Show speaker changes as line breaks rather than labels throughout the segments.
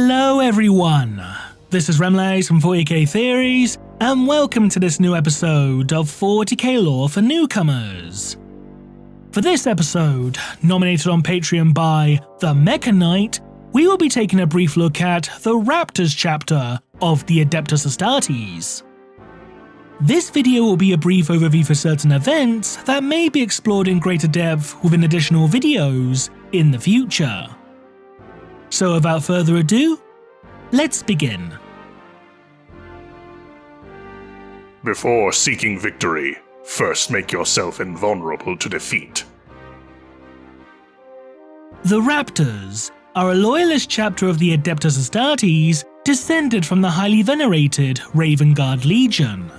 Hello everyone, this is Remlays from 40k Theories, and welcome to this new episode of 40k Lore for Newcomers. For this episode, nominated on Patreon by The Mecha Knight, we will be taking a brief look at the Raptors chapter of the Adeptus Astartes. This video will be a brief overview for certain events that may be explored in greater depth within additional videos in the future. So without further ado, let's begin.
Before seeking victory, first make yourself invulnerable to defeat.
The Raptors are a loyalist chapter of the Adeptus Astartes descended from the highly venerated Raven Guard Legion.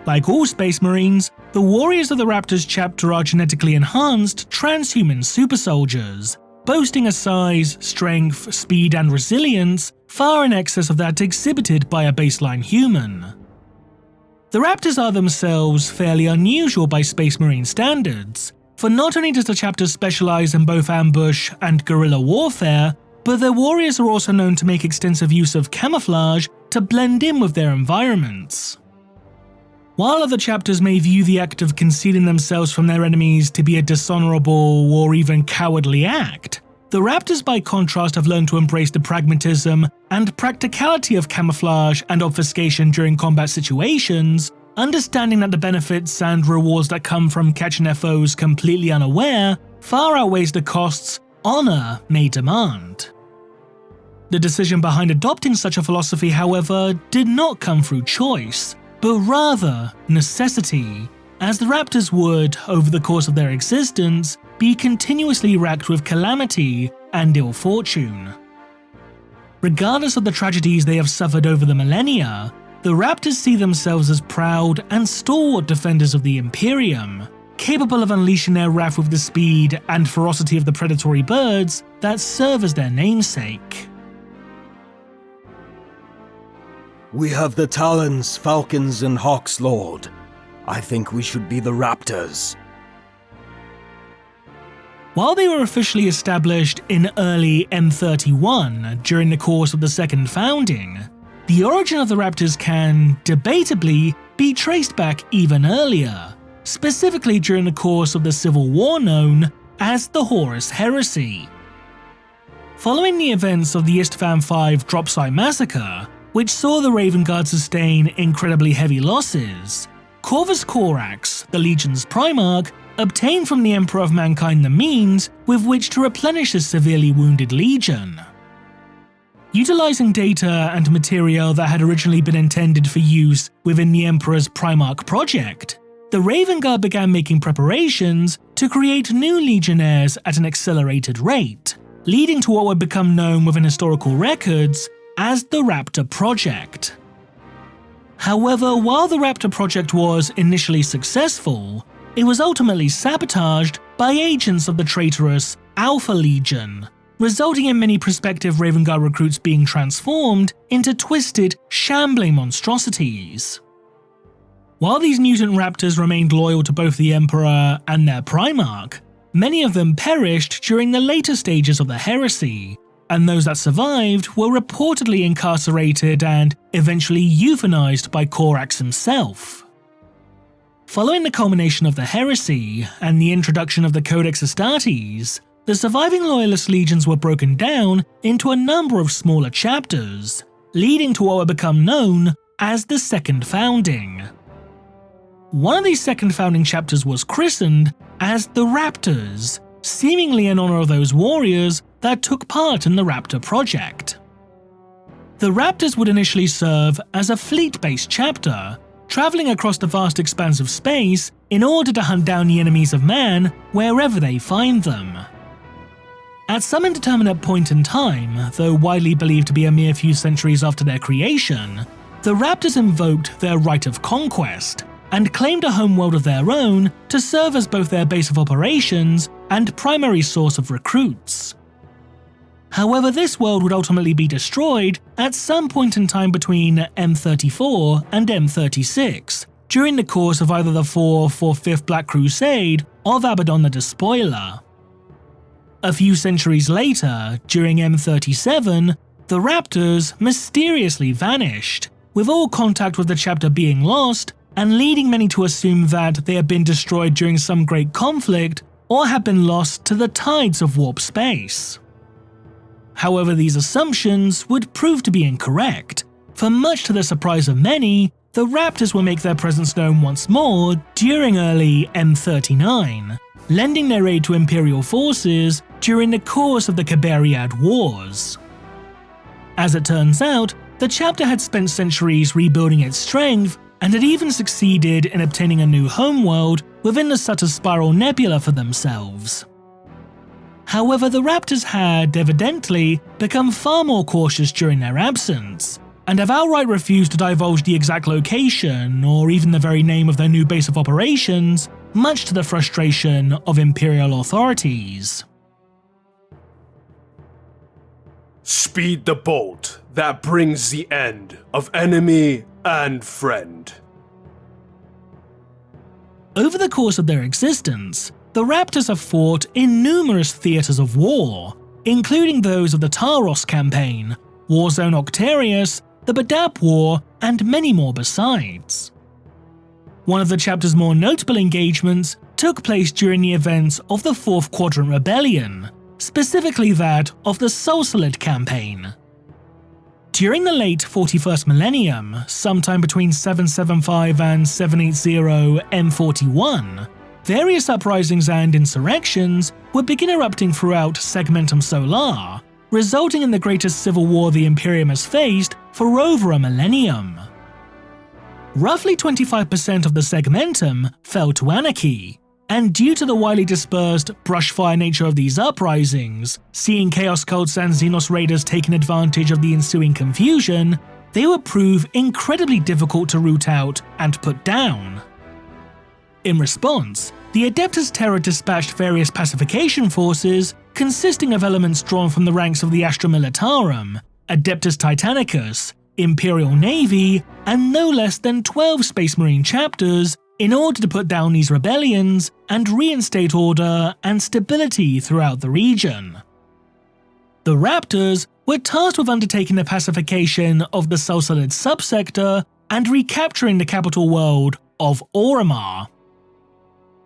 Like all Space Marines, the warriors of the Raptors chapter are genetically enhanced transhuman super soldiers, boasting a size, strength, speed and resilience far in excess of that exhibited by a baseline human. The Raptors are themselves fairly unusual by Space Marine standards, for not only does the chapter specialize in both ambush and guerrilla warfare, but their warriors are also known to make extensive use of camouflage to blend in with their environments. While other chapters may view the act of concealing themselves from their enemies to be a dishonorable or even cowardly act, the Raptors by contrast have learned to embrace the pragmatism and practicality of camouflage and obfuscation during combat situations, understanding that the benefits and rewards that come from catching their foes completely unaware far outweighs the costs honor may demand. The decision behind adopting such a philosophy, however, did not come through choice, but rather necessity, as the Raptors would, over the course of their existence, be continuously racked with calamity and ill fortune. Regardless of the tragedies they have suffered over the millennia, the Raptors see themselves as proud and stalwart defenders of the Imperium, capable of unleashing their wrath with the speed and ferocity of the predatory birds that serve as their namesake.
We have the Talons, Falcons, and Hawks, Lord. I think we should be the Raptors.
While they were officially established in early M31 during the course of the Second Founding, the origin of the Raptors can, debatably, be traced back even earlier, specifically during the course of the Civil War known as the Horus Heresy. Following the events of the Istvan V drop site massacre, which saw the Raven Guard sustain incredibly heavy losses, Corvus Corax, the Legion's Primarch, obtained from the Emperor of Mankind the means with which to replenish his severely wounded legion. Utilizing data and material that had originally been intended for use within the Emperor's Primarch project, the Raven Guard began making preparations to create new legionnaires at an accelerated rate, leading to what would become known within historical records as the Raptor Project. However, while the Raptor Project was initially successful, it was ultimately sabotaged by agents of the traitorous Alpha Legion, resulting in many prospective Raven Guard recruits being transformed into twisted, shambling monstrosities. While these mutant raptors remained loyal to both the Emperor and their Primarch, many of them perished during the later stages of the heresy, and those that survived were reportedly incarcerated and eventually euthanized by Corax himself. Following the culmination of the heresy and the introduction of the Codex Astartes, the surviving loyalist legions were broken down into a number of smaller chapters, leading to what would become known as the Second Founding. One of these Second Founding chapters was christened as the Raptors, seemingly in honor of those warriors that took part in the Raptor Project. The Raptors would initially serve as a fleet-based chapter, traveling across the vast expanse of space in order to hunt down the enemies of man wherever they find them. At some indeterminate point in time, though widely believed to be a mere few centuries after their creation, the Raptors invoked their right of conquest and claimed a homeworld of their own to serve as both their base of operations and primary source of recruits. However, this world would ultimately be destroyed at some point in time between M34 and M36, during the course of either the 4th or 5th Black Crusade of Abaddon the Despoiler. A few centuries later, during M37, the Raptors mysteriously vanished, with all contact with the chapter being lost, and leading many to assume that they had been destroyed during some great conflict or had been lost to the tides of warp space. However, these assumptions would prove to be incorrect, for much to the surprise of many, the Raptors will make their presence known once more during early M39, lending their aid to Imperial forces during the course of the Caberiad Wars. As it turns out, the chapter had spent centuries rebuilding its strength and had even succeeded in obtaining a new homeworld within the Sutter Spiral Nebula for themselves. However, the Raptors had, evidently, become far more cautious during their absence, and have outright refused to divulge the exact location or even the very name of their new base of operations, much to the frustration of Imperial authorities.
Speed the bolt that brings the end of enemy and friend.
Over the course of their existence, the Raptors have fought in numerous theatres of war, including those of the Taros campaign, Warzone Octarius, the Badab War, and many more besides. One of the chapter's more notable engagements took place during the events of the Fourth Quadrant Rebellion, specifically that of the Sorcerer campaign. During the late 41st millennium, sometime between 775 and 780 M41, various uprisings and insurrections would begin erupting throughout Segmentum Solar, resulting in the greatest civil war the Imperium has faced for over a millennium. Roughly 25% of the Segmentum fell to anarchy, and due to the widely dispersed brushfire nature of these uprisings, seeing Chaos Cults and Xenos Raiders taking advantage of the ensuing confusion, they would prove incredibly difficult to root out and put down. In response, the Adeptus Terra dispatched various pacification forces consisting of elements drawn from the ranks of the Astra Militarum, Adeptus Titanicus, Imperial Navy, and no less than 12 Space Marine chapters in order to put down these rebellions and reinstate order and stability throughout the region. The Raptors were tasked with undertaking the pacification of the Sorcerer subsector and recapturing the capital world of Oromar.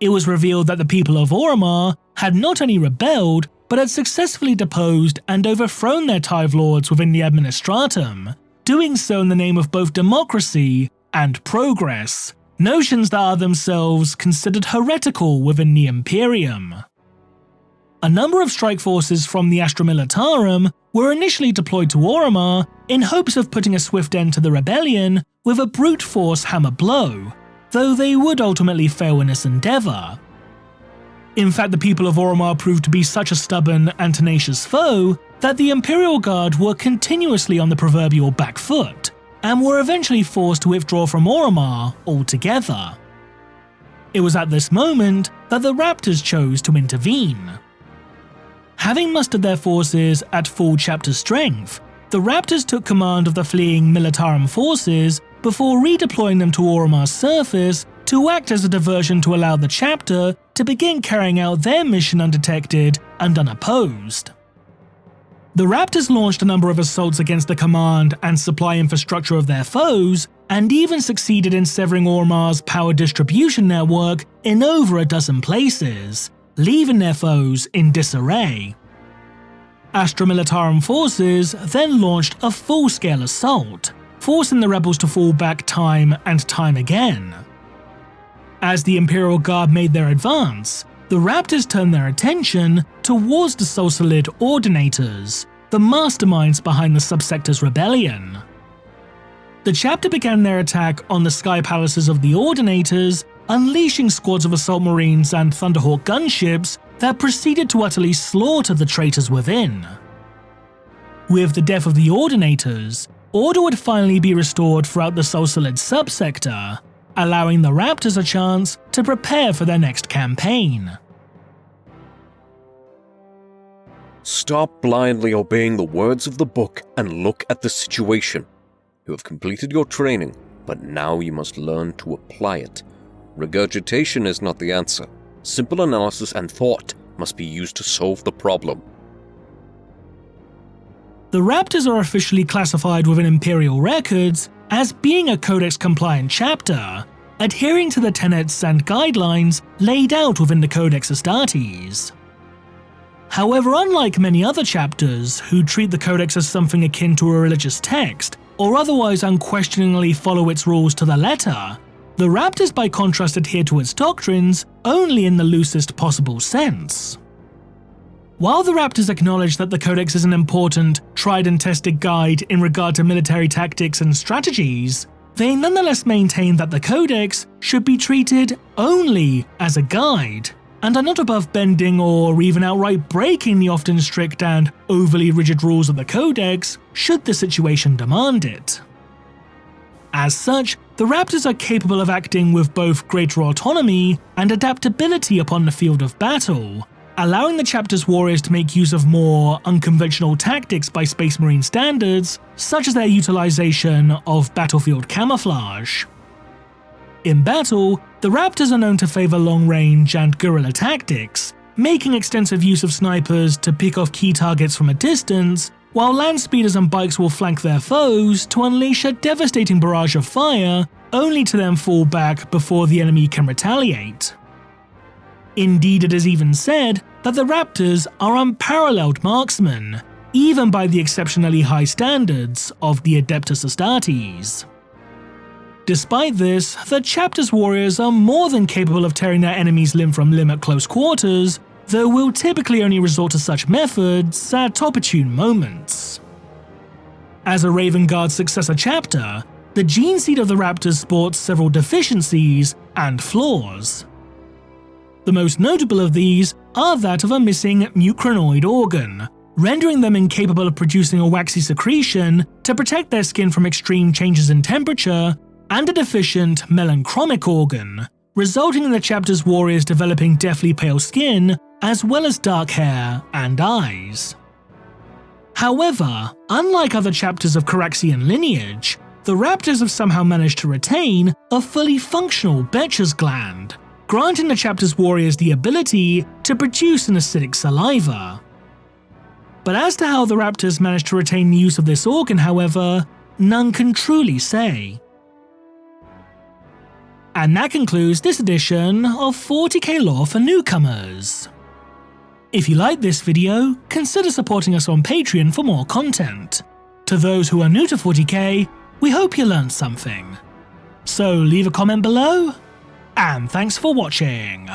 It was revealed that the people of Oromar had not only rebelled, but had successfully deposed and overthrown their Tive Lords within the Administratum, doing so in the name of both democracy and progress, notions that are themselves considered heretical within the Imperium. A number of strike forces from the Astra Militarum were initially deployed to Oromar in hopes of putting a swift end to the rebellion with a brute force hammer blow, though they would ultimately fail in this endeavour. In fact, the people of Oromar proved to be such a stubborn and tenacious foe that the Imperial Guard were continuously on the proverbial back foot, and were eventually forced to withdraw from Oromar altogether. It was at this moment that the Raptors chose to intervene. Having mustered their forces at full chapter strength, the Raptors took command of the fleeing Militarum forces before redeploying them to Oromar's surface to act as a diversion to allow the chapter to begin carrying out their mission undetected and unopposed. The Raptors launched a number of assaults against the command and supply infrastructure of their foes, and even succeeded in severing Oromar's power distribution network in over a dozen places, leaving their foes in disarray. Astra Militarum forces then launched a full-scale assault, forcing the rebels to fall back time and time again. As the Imperial Guard made their advance, the Raptors turned their attention towards the Sorcerer Ordinators, the masterminds behind the subsector's rebellion. The chapter began their attack on the sky palaces of the Ordinators, unleashing squads of assault marines and Thunderhawk gunships that proceeded to utterly slaughter the traitors within. With the death of the Ordinators, order would finally be restored throughout the Sorcerer subsector, allowing the Raptors a chance to prepare for their next campaign.
Stop blindly obeying the words of the book and look at the situation. You have completed your training, but now you must learn to apply it. Regurgitation is not the answer. Simple analysis and thought must be used to solve the problem.
the Raptors are officially classified within Imperial records as being a Codex-compliant chapter, adhering to the tenets and guidelines laid out within the Codex Astartes. However, unlike many other chapters who treat the Codex as something akin to a religious text, or otherwise unquestioningly follow its rules to the letter, the Raptors by contrast adhere to its doctrines only in the loosest possible sense. While the Raptors acknowledge that the Codex is an important, tried and tested guide in regard to military tactics and strategies, they nonetheless maintain that the Codex should be treated only as a guide, and are not above bending or even outright breaking the often strict and overly rigid rules of the Codex should the situation demand it. As such, the Raptors are capable of acting with both greater autonomy and adaptability upon the field of battle, allowing the chapter's warriors to make use of more unconventional tactics by Space Marine standards, such as their utilization of battlefield camouflage. In battle, the Raptors are known to favor long-range and guerrilla tactics, making extensive use of snipers to pick off key targets from a distance, while land speeders and bikes will flank their foes to unleash a devastating barrage of fire, only to then fall back before the enemy can retaliate. Indeed, it is even said that the Raptors are unparalleled marksmen, even by the exceptionally high standards of the Adeptus Astartes. Despite this, the chapter's warriors are more than capable of tearing their enemies limb from limb at close quarters, though will typically only resort to such methods at opportune moments. As a Raven Guard successor chapter, the gene seed of the Raptors sports several deficiencies and flaws. The most notable of these are that of a missing mucranoid organ, rendering them incapable of producing a waxy secretion to protect their skin from extreme changes in temperature, and a deficient melanchromic organ, resulting in the chapter's warriors developing deathly pale skin as well as dark hair and eyes. However, unlike other chapters of Coraxian lineage, the Raptors have somehow managed to retain a fully functional Betcher's gland, granting the chapter's warriors the ability to produce an acidic saliva. But as to how the Raptors managed to retain the use of this organ, however, none can truly say. And that concludes this edition of 40k Lore for Newcomers. If you liked this video, consider supporting us on Patreon for more content. To those who are new to 40k, we hope you learned something. So leave a comment below, and thanks for watching.